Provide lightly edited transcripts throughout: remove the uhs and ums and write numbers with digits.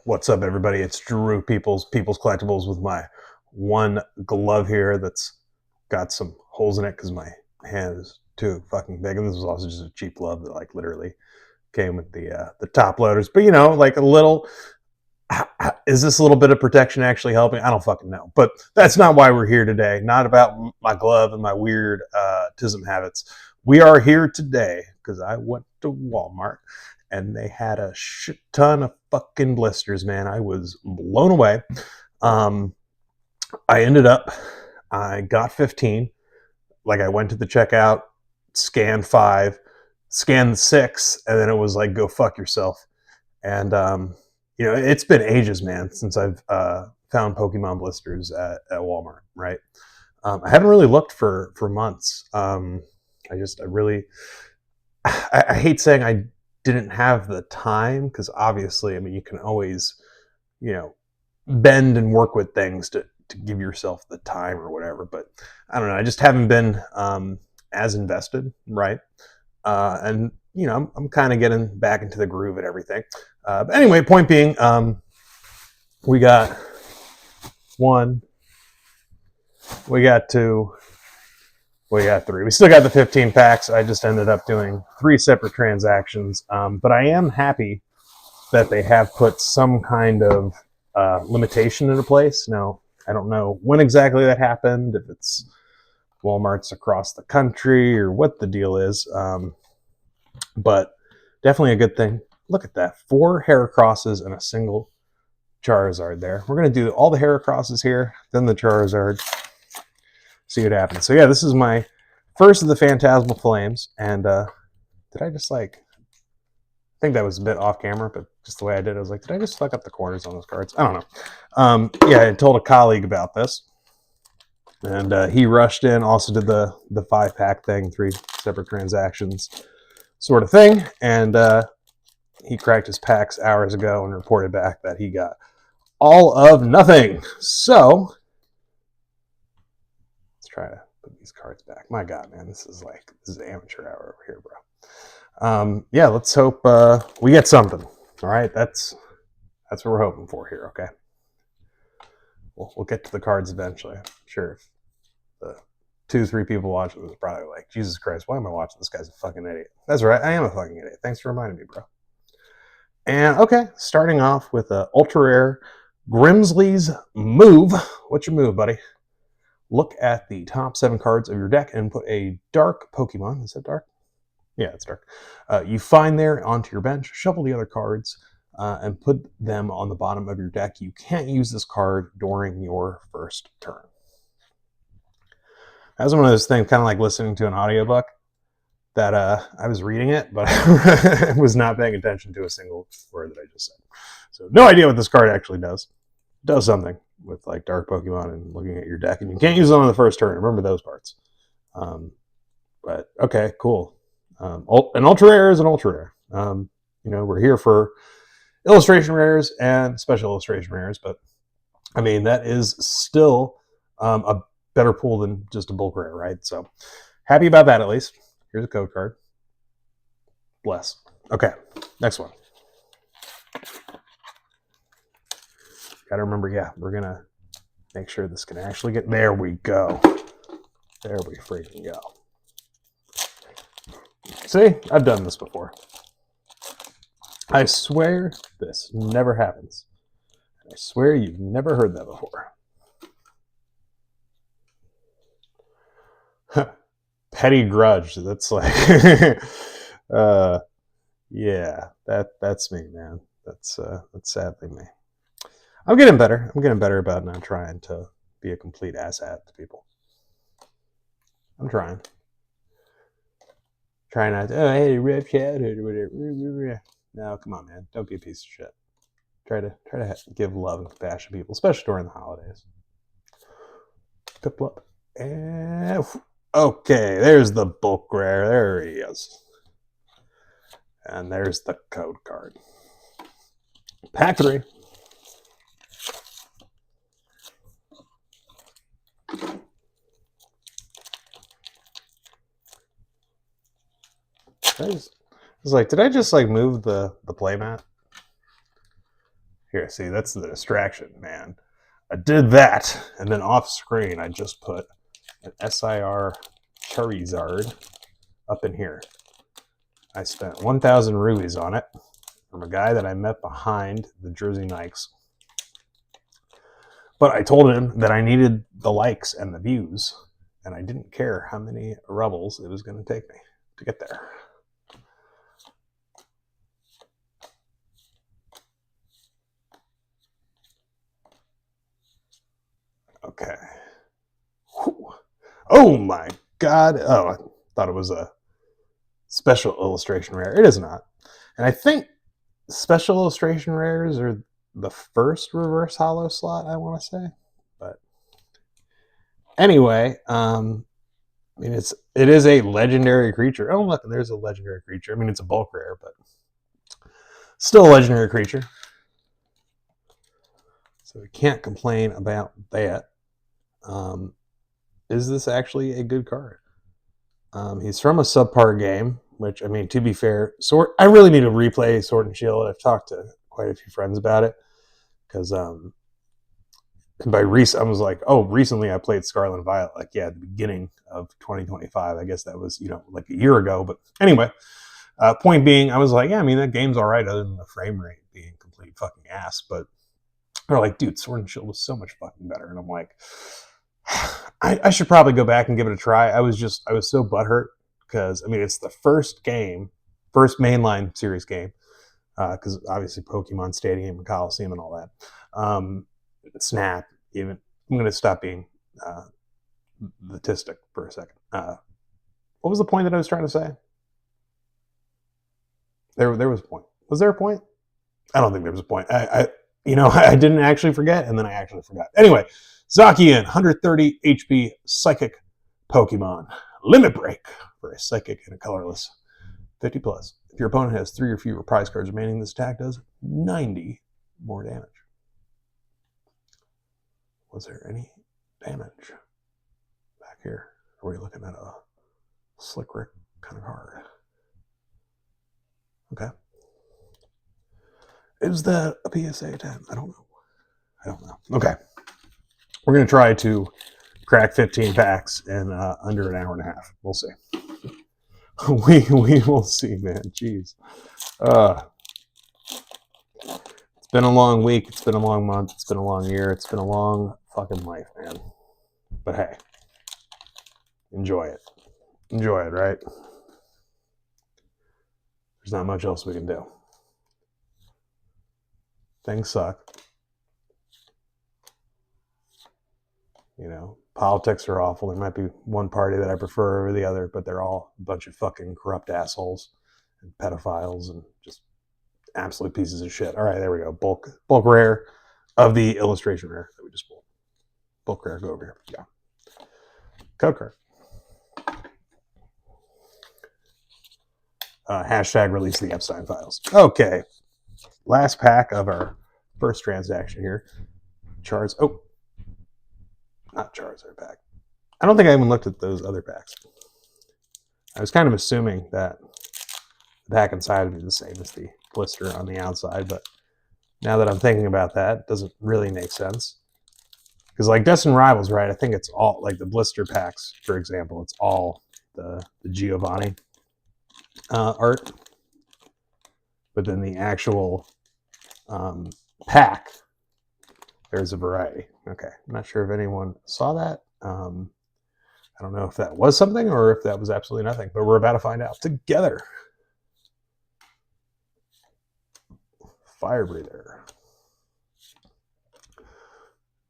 What's up, everybody? It's Drew Peoples Collectibles with my one glove here that's got some holes in it because my hand is too fucking big. And this was also just a cheap glove that like literally came with the top loaders. But you know, like a little. Is this a little bit of protection actually helping? I don't fucking know. But that's not why we're here today. Not about my glove and my weird tism habits. We are here today because I went to Walmart and they had a shit ton of fucking blisters, man. I was blown away. I got 15. Like I went to the checkout, scanned 5, scanned 6, and then it was like, go fuck yourself. And, you know, it's been ages, man, since I've found Pokemon blisters at Walmart, right? I haven't really looked for months. I hate saying I didn't have the time because obviously, I mean, you can always, you know, bend and work with things to give yourself the time or whatever. But I don't know. I just haven't been as invested, right? And you know, I'm kind of getting back into the groove and everything. But anyway, point being, we got 1, we got 2, we got 3. We still got the 15 packs. I just ended up doing 3 separate transactions. But I am happy that they have put some kind of limitation into place. Now, I don't know when exactly that happened, if it's Walmart's across the country or what the deal is. But definitely a good thing. Look at that. 4 Heracrosses and a single Charizard there. We're going to do all the Heracrosses here, then the Charizard. See what happens. So yeah, this is my first of the Phantasmal Flames. And did I just like... I think that was a bit off camera, but just the way I did it, I was like, did I just fuck up the corners on those cards? I don't know. Yeah, I told a colleague about this. And he rushed in, also did the 5-pack thing, 3 separate transactions sort of thing. And he cracked his packs hours ago and reported back that he got all of nothing. So let's try to put these cards back. My God, man, this is amateur hour over here, bro. Yeah, let's hope we get something. All right, that's what we're hoping for here. Okay, we'll get to the cards eventually. I'm sure if the 2-3 people watching this are probably like, Jesus Christ, why am I watching this guy's a fucking idiot? That's right, I am a fucking idiot. Thanks for reminding me, bro. And okay, starting off with a ultra rare Grimsley's Move. What's your move, buddy? Look at the top 7 cards of your deck and put a dark Pokemon. Is that dark? Yeah, it's dark. You find there onto your bench, shuffle the other cards, and put them on the bottom of your deck. You can't use this card during your first turn. That was one of those things, kind of like listening to an audiobook, that I was reading it, but I was not paying attention to a single word that I just said. So no idea what this card actually does. It does something with like dark Pokemon and looking at your deck, and you can't use them on the first turn. Remember those parts. But okay, cool. An ultra rare is an ultra rare. You know, we're here for illustration rares and special illustration rares, but I mean, that is still a better pool than just a bulk rare, right? So happy about that, at least. Here's a code card. Bless. Okay, next one. Gotta remember, yeah, we're gonna make sure this can actually get... There we go. There we freaking go. See, I've done this before. I swear this never happens. I swear you've never heard that before. Petty grudge. That's like, yeah, that's me, man. That's sadly me. I'm getting better. I'm getting better about not trying to be a complete asshat to people. I'm trying. Trying not to, oh, hey, rip chat or whatever. No, come on, man. Don't be a piece of shit. Try to give love and compassion to people, especially during the holidays. Pip up. And okay, there's the bulk rare. There he is. And there's the code card. Pack 3. I was like, did I just like move the playmat? Here, see, that's the distraction, man. I did that, and then off screen, I just put an SIR Charizard up in here. I spent 1,000 rubies on it from a guy that I met behind the Jersey Nikes. But I told him that I needed the likes and the views, and I didn't care how many rebels it was going to take me to get there. Okay. Whew. Oh my god. Oh, I thought it was a special illustration rare. It is not. And I think special illustration rares are the first reverse hollow slot, I want to say. But anyway, I mean, it is a legendary creature. Oh, look, there's a legendary creature. I mean, it's a bulk rare, but still a legendary creature. So we can't complain about that. Is this actually a good card? He's from a subpar game, which, I mean, to be fair, I really need to replay Sword and Shield. I've talked to quite a few friends about it because by recent, I was like, oh, recently I played Scarlet and Violet, like, yeah, at the beginning of 2025. I guess that was, like a year ago. But anyway, point being, I was like, yeah, I mean, that game's all right other than the frame rate being complete fucking ass. But they're like, dude, Sword and Shield was so much fucking better. And I'm like, I should probably go back and give it a try. I was so butthurt because, I mean, it's the first mainline series game, because obviously Pokemon Stadium and Coliseum and all that. Snap, even. I'm going to stop being statistic for a second. What was the point that I was trying to say? There was a point. Was there a point? I don't think there was a point. I didn't actually forget, and then I actually forgot. Anyway, Zacian, 130 HP Psychic Pokemon. Limit Break for a Psychic and a Colorless. 50 plus. If your opponent has 3 or fewer prize cards remaining, this attack does 90 more damage. Was there any damage back here? Are we looking at a Slick Rick kind of card? Okay. Is that a PSA 10? I don't know. Okay. We're going to try to crack 15 packs in under an hour and a half. We'll see. we will see, man. Jeez. It's been a long week. It's been a long month. It's been a long year. It's been a long fucking life, man. But hey, enjoy it. Enjoy it, right? There's not much else we can do. Things suck. Politics are awful. There might be one party that I prefer over the other, but they're all a bunch of fucking corrupt assholes and pedophiles and just absolute pieces of shit. All right, there we go. Bulk rare of the illustration rare that we just pulled. Bulk rare, go over here. Yeah. Code card. Hashtag release the Epstein files. Okay. Last pack of our first transaction here. Not Charizard pack. I don't think I even looked at those other packs. I was kind of assuming that the pack inside would be the same as the blister on the outside, but now that I'm thinking about that, it doesn't really make sense. Because like Destined Rivals, right? I think it's all, like the blister packs, for example, it's all the Giovanni art. But then the actual pack, there's a variety. Okay, I'm not sure if anyone saw that. I don't know if that was something or if that was absolutely nothing, but we're about to find out together. Fire Breather.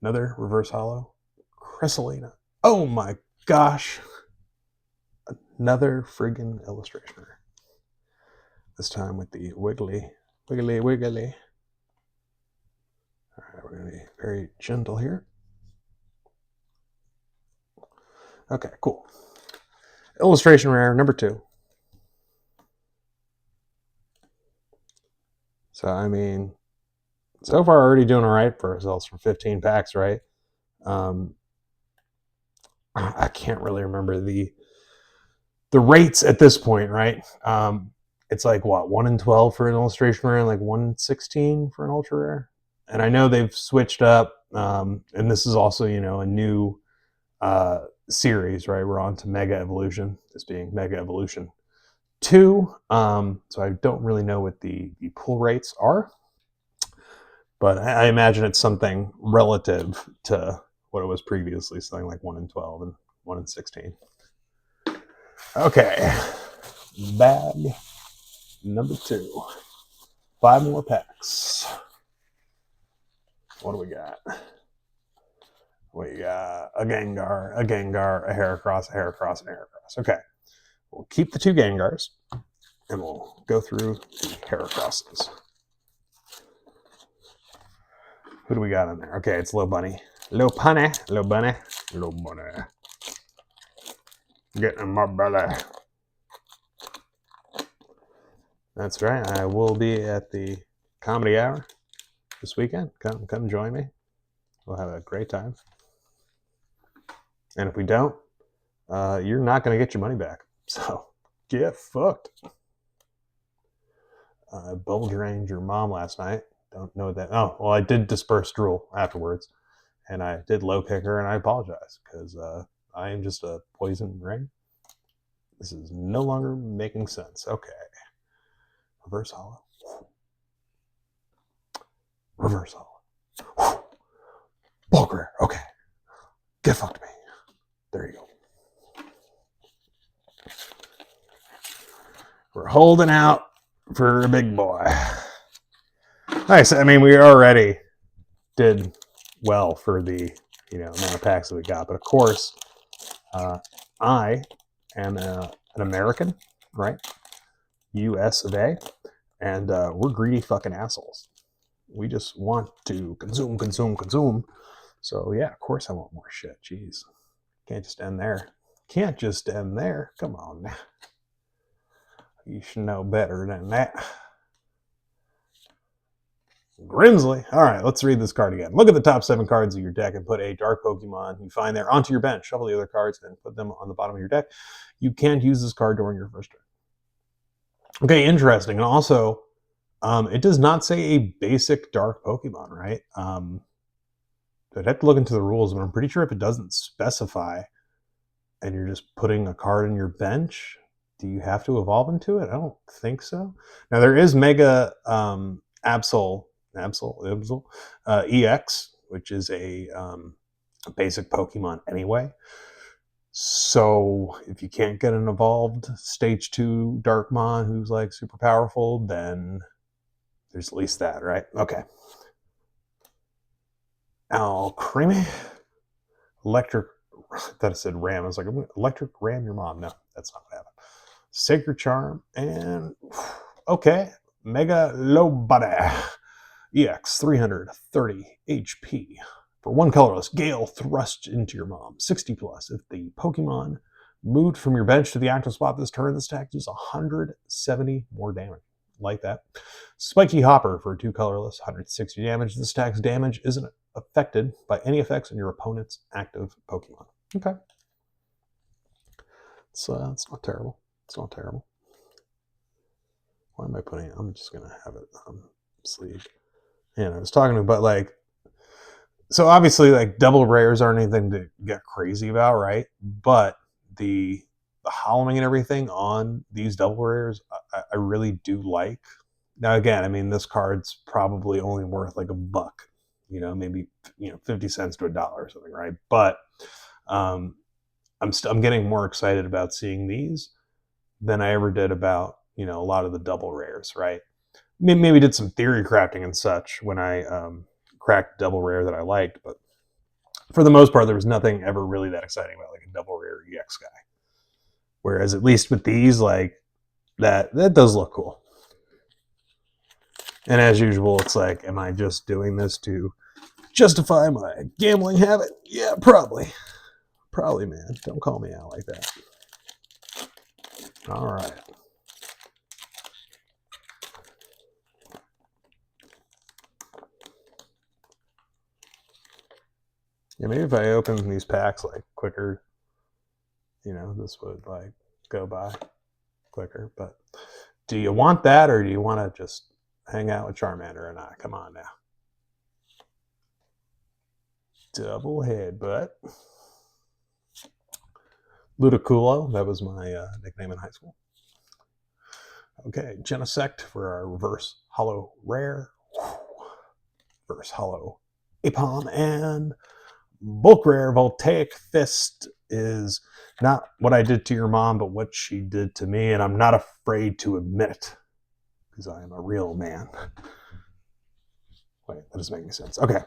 Another reverse hollow. Cresselina. Oh my gosh. Another friggin' illustration. This time with the wiggly. All right, we're going to be very gentle here. Okay, cool. Illustration rare, number 2. So, I mean, so far already doing all right for ourselves for 15 packs, right? I can't really remember the rates at this point, right? It's like, what, 1 in 12 for an illustration rare and like 1 in 16 for an ultra rare? and I know they've switched up, and this is also, a new series, right? We're on to Mega Evolution, this being Mega Evolution 2. So I don't really know what the pull rates are, but I imagine it's something relative to what it was previously, something like 1 in 12 and 1 in 16. Okay, bag number 2. 5 more packs. What do we got? We got a Gengar, a Heracross, a Heracross, and a Heracross. Okay, we'll keep the 2 Gengars, and we'll go through the Heracrosses. Who do we got in there? Okay, it's Low Bunny. Low Bunny. Getting in my belly. That's right. I will be at the Comedy Hour this weekend. Come join me. We'll have a great time. And if we don't, you're not going to get your money back. So get fucked. Bubble drained your mom last night. Don't know that. Oh, well, I did disperse drool afterwards. And I did low kick her, and I apologize because I am just a poison ring. This is no longer making sense. Okay. Reverse hollow. Reverse hollow. Bulk rare. Okay. Get fucked me. There you go. We're holding out for a big boy. Nice. I mean, we already did well for the amount of packs that we got, but of course, I am an American, right? U.S. of A, and we're greedy fucking assholes. We just want to consume. So yeah, of course I want more shit. Jeez, can't just end there. Come on now. You should know better than that. Grimsley. All right, let's read this card again. Look at the top 7 cards of your deck and put a dark Pokemon you find there onto your bench. Shuffle the other cards and put them on the bottom of your deck. You can't use this card during your first turn. Okay, interesting. And also, it does not say a basic dark Pokemon, right? I'd have to look into the rules, but I'm pretty sure if it doesn't specify and you're just putting a card in your bench, do you have to evolve into it? I don't think so. Now, there is Mega Absol EX, which is a basic Pokemon anyway. So if you can't get an evolved stage 2 Darkmon who's like super powerful, then there's at least that, right? Okay. Alcremie. Electric. I thought it said ram. I was like, electric ram your mom. No, that's not what happened. Sacred Charm. And okay. Mega Lobody. EX 330 HP. For 1 colorless, Gale thrust into your mom. 60 plus. If the Pokemon moved from your bench to the active spot this turn, this attack does 170 more damage. Like that. Spiky Hopper for 2 colorless, 160 damage. This attack's damage isn't affected by any effects on your opponent's active Pokemon. Okay. So it's not terrible. It's not terrible. Why am I putting it? I'm just going to have it sleeve. And I was talking about like, so obviously like double rares aren't anything to get crazy about, right? But the hollowing and everything on these double rares, I really do like. Now again, I mean, this card's probably only worth like $1, maybe 50 cents to $1 or something, right? But I'm getting more excited about seeing these than I ever did about a lot of the double rares, right? Maybe did some theory crafting and such when I cracked double rare that I liked, but for the most part, there was nothing ever really that exciting about like a double rare EX guy. Whereas at least with these, like that does look cool. And as usual, it's like, am I just doing this to justify my gambling habit? Yeah, probably. Probably, man. Don't call me out like that. All right. Yeah, maybe if I open these packs like quicker, this would like go by quicker. But do you want that, or do you want to just hang out with Charmander and I? Come on now. Double headbutt. Ludiculo, that was my nickname in high school. Okay, Genesect for our reverse hollow rare. Reverse hollow Apom, and bulk rare Voltaic Fist is not what I did to your mom, but what she did to me, and I'm not afraid to admit it, because I am a real man. Wait, that doesn't make any sense. Okay.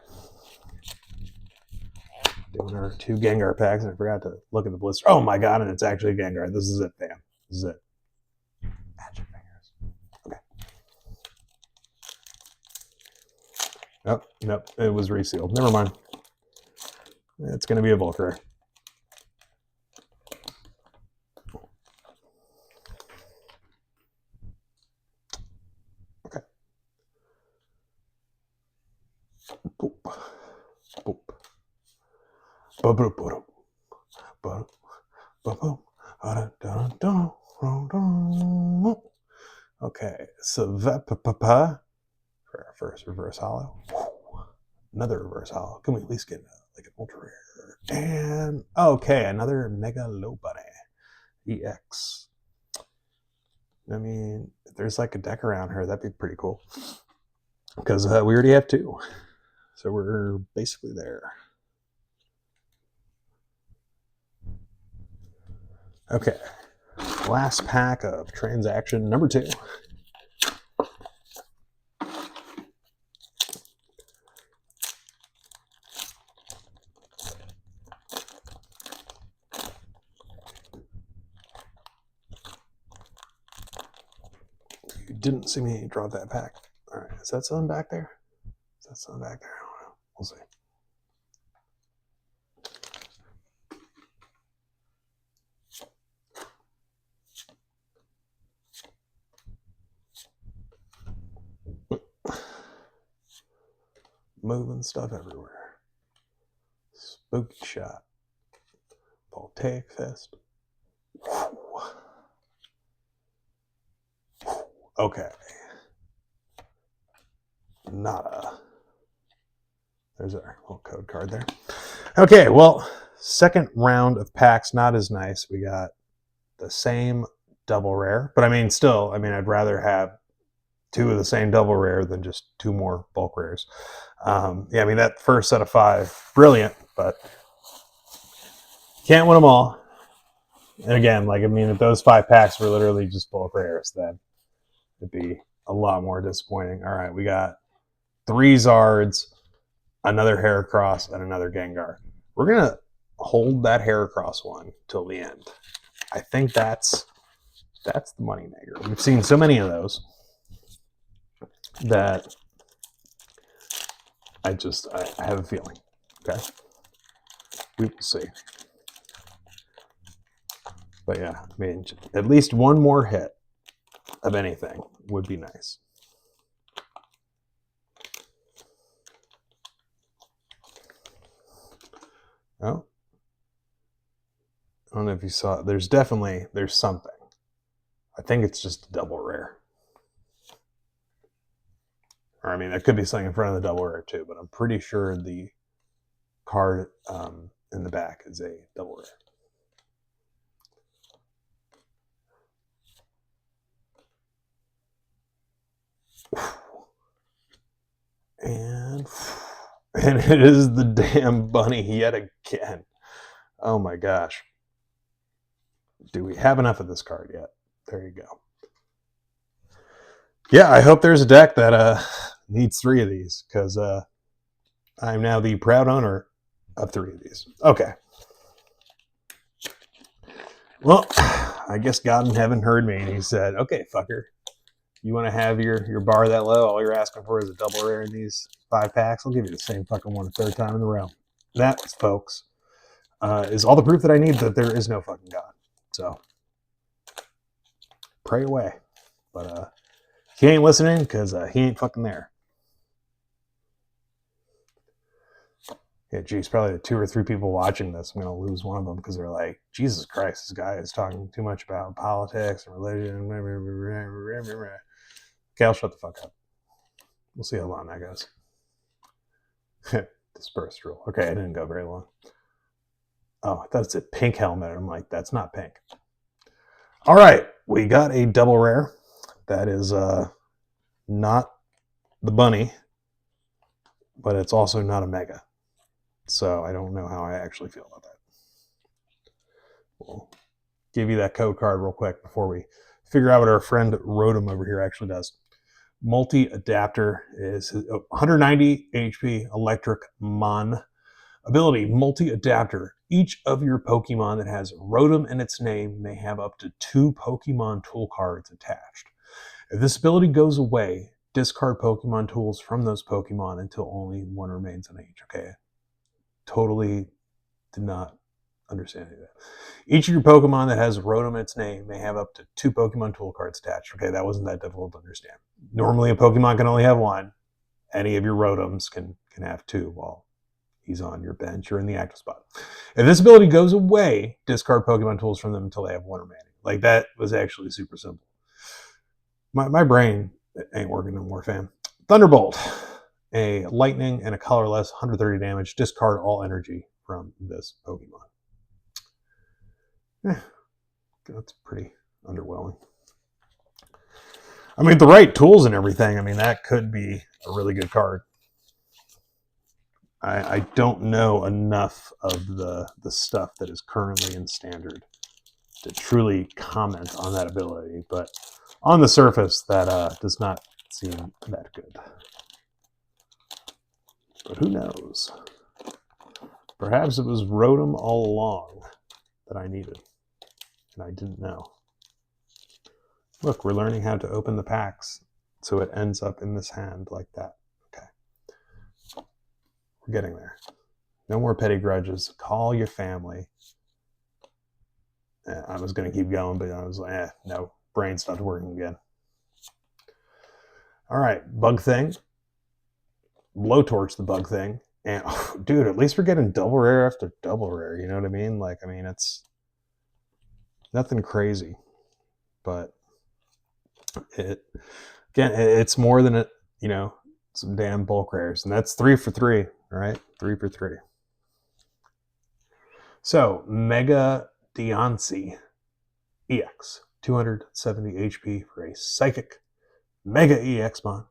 Doing our 2 Gengar packs, and I forgot to look at the blister. Oh my god, and it's actually a Gengar. This is it, fam. This is it. Magic fingers. Okay. Nope, nope, it was resealed. Never mind. It's going to be a bulk rare. Okay. Boop. Boop. Boop. Boop. Boop. Boop. Okay, so Vepapa for our first reverse hollow. Another reverse hollow. Can we at least get like an ultra rare? And okay, another Megalobunny EX. I mean, if there's like a deck around her, that'd be pretty cool. Because we already have 2. So we're basically there. Okay. Last pack of transaction number 2. You didn't see me draw that pack. All right. Is that something back there? Is that something back there? I don't know. We'll see. Moving stuff everywhere. Spooky shot. Voltaic Fist. Okay. Nada. There's our little code card there. Okay, well, second round of packs, not as nice. We got the same double rare, but I mean, still, I'd rather have 2 of the same double rare than just 2 more bulk rares. Yeah, that first set of 5, brilliant, but can't win them all. And again, if those 5 packs were literally just bulk rares, then it'd be a lot more disappointing. All right, we got 3 Zards, another Heracross, and another Gengar. We're going to hold that Heracross one till the end. I think that's the moneymaker. We've seen so many of those that I have a feeling. Okay. We will see. But yeah, at least one more hit of anything would be nice. Oh. I don't know if you saw it. There's something. I think it's just a double rare. Or there could be something in front of the double rare too, but I'm pretty sure the card in the back is a double rare. And it is the damn bunny yet again. Oh my gosh. Do we have enough of this card yet? There you go. Yeah, I hope there's a deck that needs 3 of these, because I'm now the proud owner of 3 of these. Okay. Well, I guess God in heaven heard me, and he said, okay, fucker, you want to have your bar that low? All you're asking for is a double rare in these 5 packs? I'll give you the same fucking one a 3rd time in a row. That, folks, is all the proof that I need that there is no fucking God. So, pray away. But he ain't listening, because he ain't fucking there. Yeah, geez, probably the 2 or 3 people watching this, I'm going to lose one of them, because they're like, Jesus Christ, this guy is talking too much about politics and religion. Okay, I'll shut the fuck up. We'll see how long that goes. Dispersed rule. Okay, I didn't go very long. Oh, I thought it's a pink helmet. I'm like, that's not pink. All right, we got a double rare. That is not the bunny, but it's also not a mega. So I don't know how I actually feel about that. We'll give you that code card real quick before we figure out what our friend Rotom over here actually does. Multi-adapter is 190 HP electric mon. Ability, multi-adapter. Each of your Pokemon that has Rotom in its name may have up to 2 Pokemon tool cards attached. If this ability goes away, discard Pokemon tools from those Pokemon until only one remains in each. Okay. Totally did not understand any of that. Each of your Pokemon that has Rotom in its name may have up to 2 Pokemon tool cards attached. Okay, that wasn't that difficult to understand. Normally a Pokemon can only have one. Any of your Rotoms can have 2 while he's on your bench or in the active spot. If this ability goes away, discard Pokemon tools from them until they have 1 remaining. Like, that was actually super simple. My brain ain't working no more, fam. Thunderbolt. A lightning and a colorless, 130 damage. Discard all energy from this Pokemon. That's pretty underwhelming. I mean, the right tools and everything, I mean, that could be a really good card. I don't know enough of the stuff that is currently in standard to truly comment on that ability, but on the surface, that does not seem that good. But who knows? Perhaps it was Rotom all along that I needed, and I didn't know. Look, we're learning how to open the packs, so it ends up in this hand like that. Okay. We're getting there. No more petty grudges. Call your family. I was going to keep going, but I was like, no, brain stopped working again. All right, bug thing. Blowtorch the bug thing. And, oh, dude, at least we're getting double rare after double rare. You know what I mean? Like, I mean, it's nothing crazy, but it's more than some damn bulk rares, and that's 3 for 3. All right, 3 for 3. So Mega Deontay EX, 270 HP for a Psychic Mega EX mon.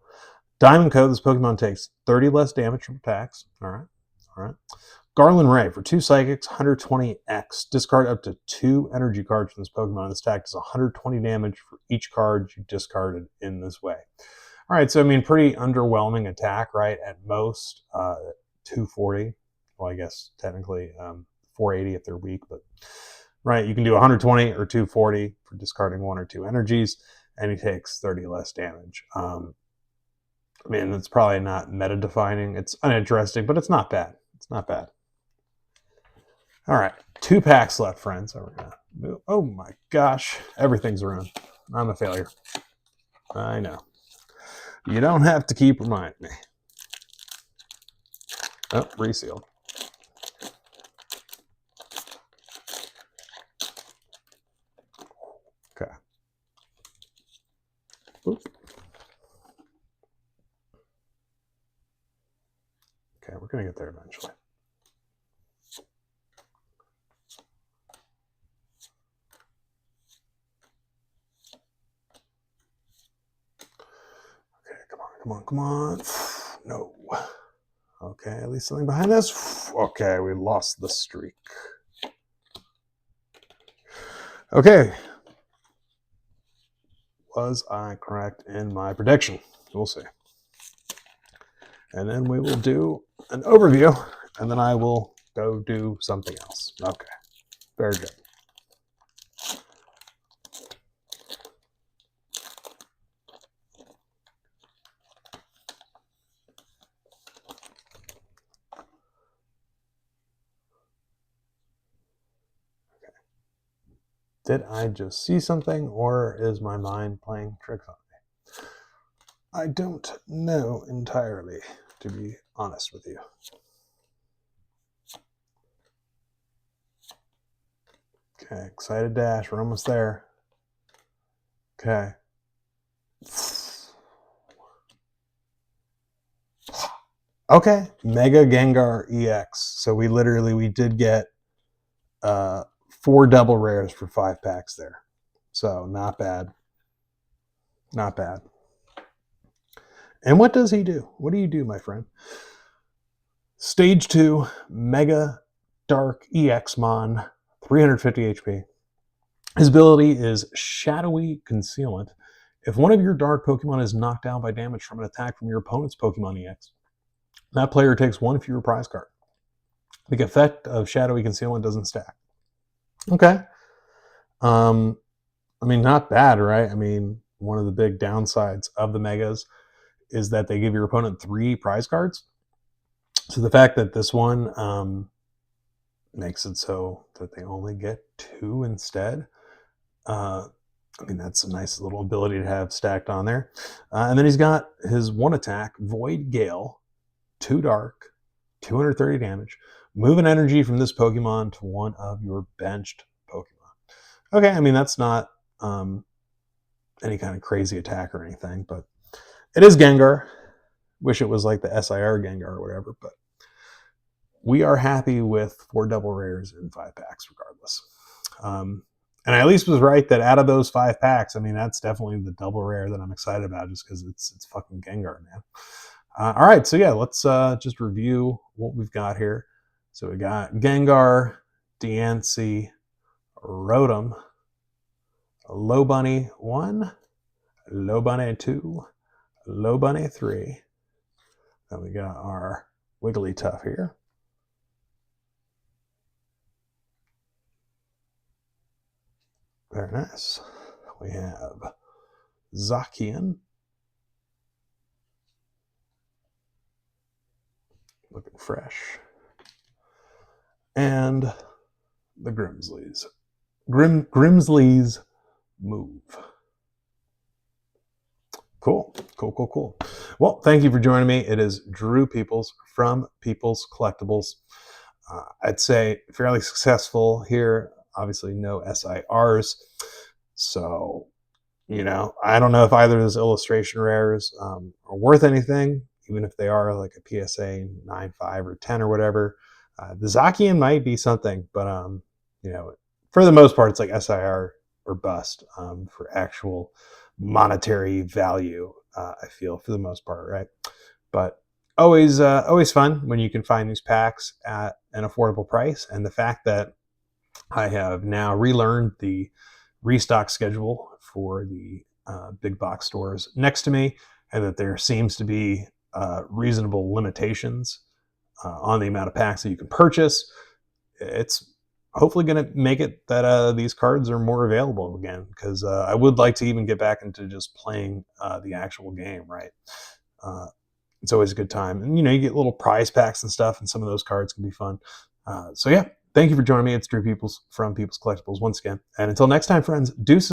Diamond Code, this Pokemon takes 30 less damage from attacks. All right. Garland Ray, for 2 Psychics, 120x. Discard up to 2 energy cards from this Pokemon. This attack does 120 damage for each card you discarded in this way. All right, so I mean, pretty underwhelming attack, right? At most, 240. Well, I guess technically 480 if they're weak, but right, you can do 120 or 240 for discarding 1 or 2 energies, and he takes 30 less damage. I mean, it's probably not meta-defining. It's uninteresting, but it's not bad. It's not bad. All right, 2 packs left, friends. So we're gonna move. Oh my gosh, everything's ruined. I'm a failure. I know. You don't have to keep reminding me. Oh, resealed. Okay. Oop. Okay, we're gonna get there eventually. Come on. No. Okay, at least something behind us. Okay, we lost the streak. Okay. Was I correct in my prediction? We'll see. And then we will do an overview, and then I will go do something else. Okay. Very good. Did I just see something, or is my mind playing tricks on me? I don't know entirely, to be honest with you. Okay, excited dash. We're almost there. Okay. Okay, Mega Gengar EX. So we did get 4 double rares for 5 packs there. So not bad. Not bad. And what does he do? What do you do, my friend? Stage 2, Mega Dark EX-Mon, 350 HP. His ability is Shadowy Concealment. If one of your dark Pokemon is knocked down by damage from an attack from your opponent's Pokemon EX, that player takes 1 fewer prize card. The effect of Shadowy Concealment doesn't stack. Okay. I mean, not bad, right? I mean, one of the big downsides of the Megas is that they give your opponent 3 prize cards. So the fact that this one makes it so that they only get 2 instead, I mean, that's a nice little ability to have stacked on there. And then he's got his 1 attack, Void Gale, 2 dark, 230 damage. Move an energy from this Pokemon to one of your benched Pokemon. Okay, I mean, that's not any kind of crazy attack or anything, but it is Gengar. Wish it was like the SIR Gengar or whatever, but we are happy with 4 double rares in 5 packs regardless. And I at least was right that out of those 5 packs, I mean, that's definitely the double rare that I'm excited about just because it's fucking Gengar, man. All right, so yeah, let's just review what we've got here. So we got Gengar, Diancie, Rotom, Low Bunny 1, Low Bunny 2, Low Bunny 3. Then we got our Wigglytuff here. Very nice. We have Zacian. Looking fresh. And the Grimsley's. Grimsley's Move. Cool. Well, thank you for joining me. It is Drew Peoples from Peoples Collectibles. I'd say fairly successful here. Obviously, no SIRs. So, you know, I don't know if either of those illustration rares are worth anything, even if they are like a PSA 9, 5, or 10 or whatever. The Zacian might be something, but, you know, for the most part, it's like SIR or bust for actual monetary value, I feel, for the most part, right? But always fun when you can find these packs at an affordable price. And the fact that I have now relearned the restock schedule for the big box stores next to me, and that there seems to be reasonable limitations on the amount of packs that you can purchase, it's hopefully going to make it that these cards are more available again, because I would like to even get back into just playing the actual game, right? It's always a good time. And, you know, you get little prize packs and stuff, and some of those cards can be fun. So, yeah, thank you for joining me. It's Drew Peoples from Peoples Collectibles once again. And until next time, friends, deuces.